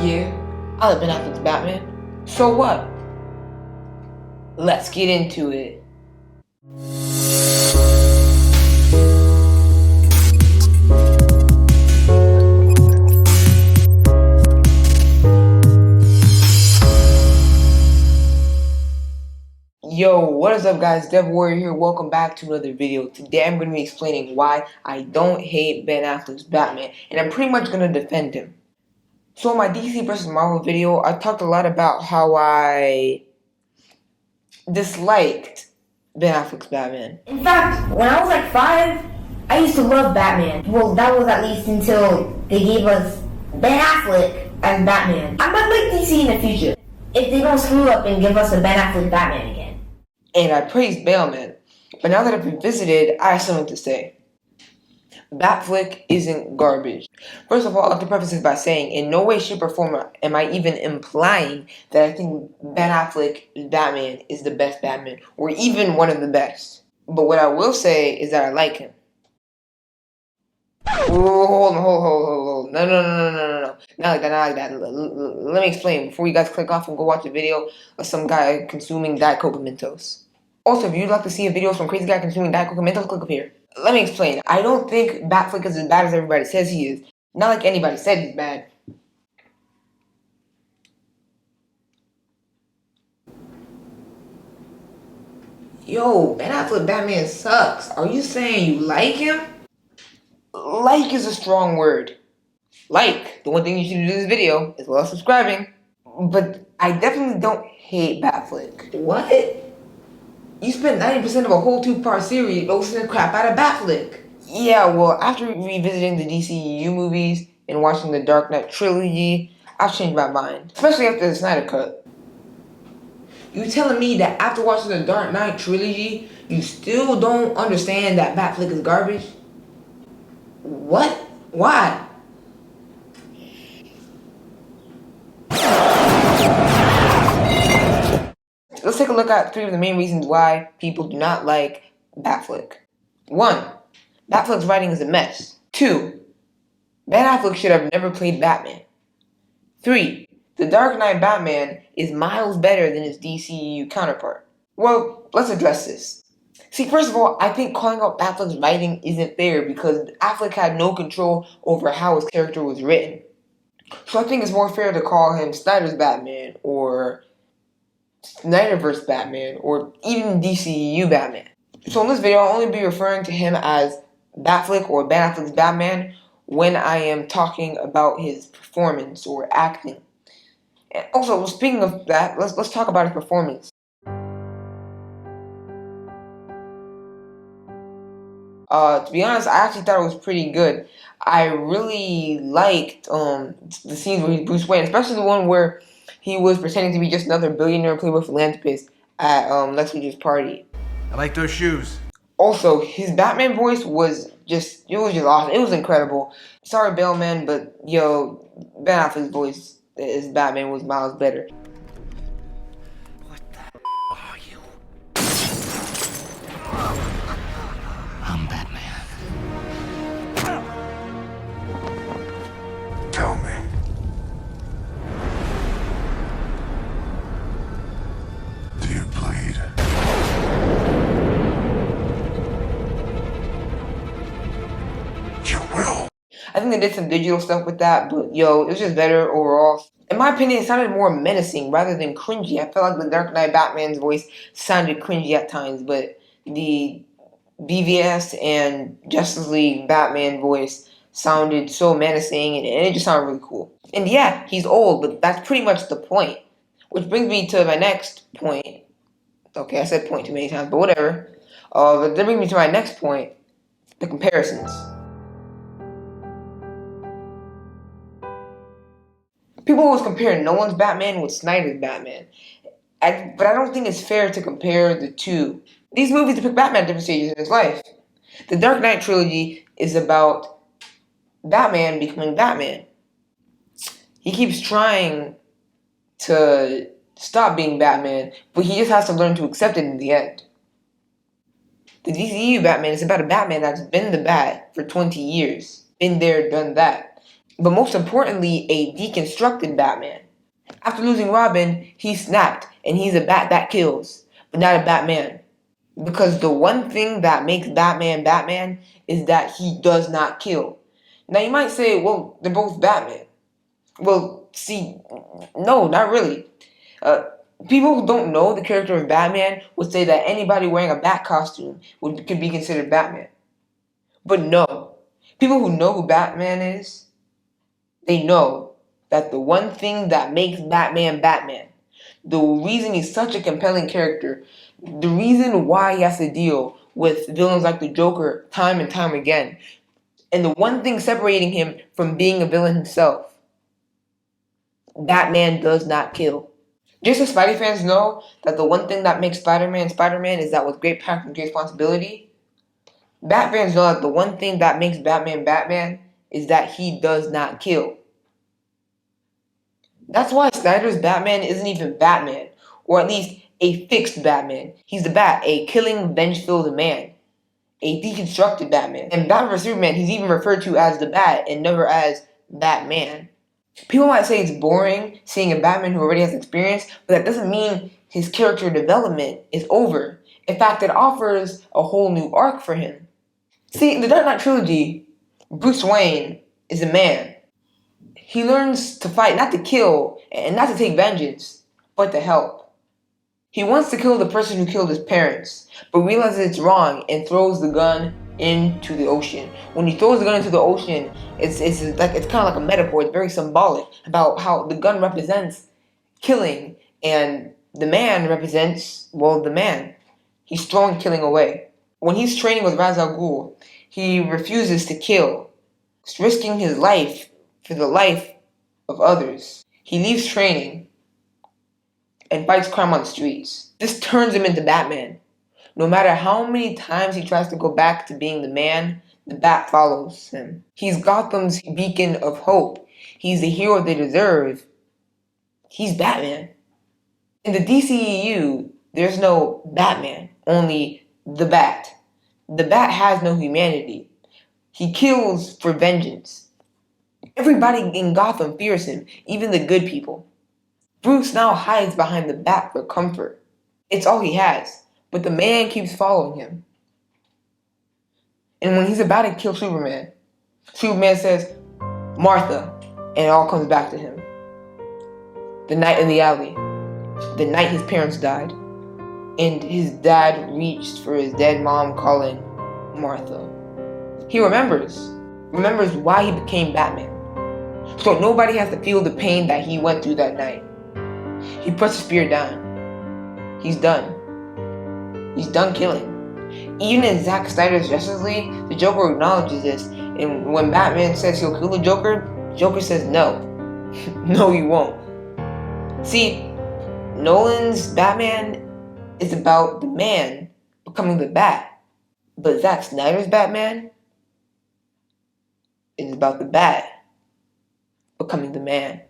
Yeah, I like Ben Affleck's Batman. So what? Let's get into it. Yo, what is up guys, Dev Warrior here, welcome back to another video. Today I'm going to be explaining why I don't hate Ben Affleck's Batman, and I'm pretty much going to defend him. So in my DC vs. Marvel video, I talked a lot about how I disliked Ben Affleck's Batman. In fact, when I was like 5, I used to love Batman. Well, that was at least until they gave us Ben Affleck as Batman. I might like DC in the future if they don't screw up and give us a Ben Affleck Batman again. And I praised Baleman, but now that I've revisited, I have something to say. Batfleck isn't garbage. First of all, I have to preface this by saying, in no way, shape, or form am I even implying that I think Ben Affleck's Batman is the best Batman, or even one of the best. But what I will say is that I like him. Hold on. No. Not like that. Let me explain before you guys click off and go watch a video of some guy consuming Diet Coke and Mentos. Also, if you'd like to see a video of some crazy guy consuming Diet Coke and Mentos, click up here. Let me explain. I don't think Batfleck is as bad as everybody says he is. Not like anybody said he's bad. Yo, Ben Affleck Batman sucks. Are you saying you like him? Like is a strong word. Like, the one thing you should do this video, as well as subscribing. But I definitely don't hate Batfleck. What? You spent 90% of a whole 2-part series roasting the crap out of Batfleck. Yeah, well, after revisiting the DCU movies and watching the Dark Knight trilogy, I've changed my mind. Especially after the Snyder Cut. You telling me that after watching the Dark Knight trilogy, you still don't understand that Batfleck is garbage? What? Why? Let's take a look at 3 of the main reasons why people do not like Batfleck. 1. Batfleck's writing is a mess. 2. Ben Affleck should have never played Batman. 3. The Dark Knight Batman is miles better than his DCU counterpart. Well, let's address this. See, first of all, I think calling out Batfleck's writing isn't fair because Affleck had no control over how his character was written. So I think it's more fair to call him Snyder's Batman, or Snyderverse Batman, or even DCU Batman. So in this video, I'll only be referring to him as Batfleck or Ben Affleck's Batman when I am talking about his performance or acting. And also, speaking of that, let's talk about his performance. To be honest, I actually thought it was pretty good. I really liked the scenes where he's Bruce Wayne, especially the one where he was pretending to be just another billionaire playboy philanthropist at Lex Luthor's party. I like those shoes. Also, his Batman voice was just awesome. It was incredible. Sorry, Baleman, but yo, Ben Affleck's voice as Batman was miles better. What the are you? I'm Batman. Tell me. Do you bleed? You will. I think they did some digital stuff with that, but yo, it was just better overall. In my opinion, it sounded more menacing rather than cringy. I felt like the Dark Knight Batman's voice sounded cringy at times, but the BVS and Justice League Batman voice sounded so menacing, and it just sounded really cool. And yeah, he's old, but that's pretty much the point. Which brings me to my next point. Okay, I said point too many times, but whatever. But that brings me to my next point, the comparisons. People always compare Nolan's Batman with Snyder's Batman. But I don't think it's fair to compare the two. These movies depict Batman at different stages in his life. The Dark Knight trilogy is about Batman becoming Batman. He keeps trying to stop being Batman, but he just has to learn to accept it in the end. The DCU Batman is about a Batman that's been the Bat for 20 years. Been there, done that. but most importantly, a deconstructed Batman. After losing Robin, he snapped, and he's a bat that kills, but not a Batman. Because the one thing that makes Batman Batman is that he does not kill. Now you might say, well, they're both Batman. Well, see, no, not really. People who don't know the character of Batman would say that anybody wearing a bat costume could be considered Batman. But no, people who know who Batman is, they know that the one thing that makes Batman Batman, the reason he's such a compelling character, the reason why he has to deal with villains like the Joker time and time again, and the one thing separating him from being a villain himself, Batman does not kill. Just so Spidey fans know that the one thing that makes Spider-Man Spider-Man is that with great power comes great responsibility, Bat fans know that the one thing that makes Batman Batman is that he does not kill. That's why Snyder's Batman isn't even Batman, or at least a fixed Batman. He's the Bat, a killing, venge-filled man, a deconstructed Batman. And Batman vs Superman, he's even referred to as the Bat and never as Batman. People might say it's boring seeing a Batman who already has experience, but that doesn't mean his character development is over. In fact, it offers a whole new arc for him. See, in the Dark Knight trilogy, Bruce Wayne is a man. He learns to fight, not to kill, and not to take vengeance, but to help. He wants to kill the person who killed his parents, but realizes it's wrong and throws the gun into the ocean. When he throws the gun into the ocean, it's kind of like a metaphor. It's very symbolic about how the gun represents killing, and the man represents, well, the man. He's throwing killing away. When he's training with Ra's al Ghul, he refuses to kill, risking his life for the life of others. He leaves training and fights crime on the streets. This turns him into Batman. No matter how many times he tries to go back to being the man, the Bat follows him. He's Gotham's beacon of hope. He's the hero they deserve. He's Batman. In the DCEU, there's no Batman, only the Bat. The Bat has no humanity. He kills for vengeance. Everybody in Gotham fears him, even the good people. Bruce now hides behind the Bat for comfort. It's all he has, but the man keeps following him. And when he's about to kill Superman, Superman says, "Martha," and it all comes back to him. The night in the alley, the night his parents died, and his dad reached for his dead mom calling Martha. He remembers why he became Batman. So nobody has to feel the pain that he went through that night. He puts his fear down. He's done. He's done killing. Even in Zack Snyder's Justice League, the Joker acknowledges this, and when Batman says he'll kill the Joker says no. No, he won't. See, Nolan's Batman is about the man becoming the Bat, but Zack Snyder's Batman is about the Bat becoming the man.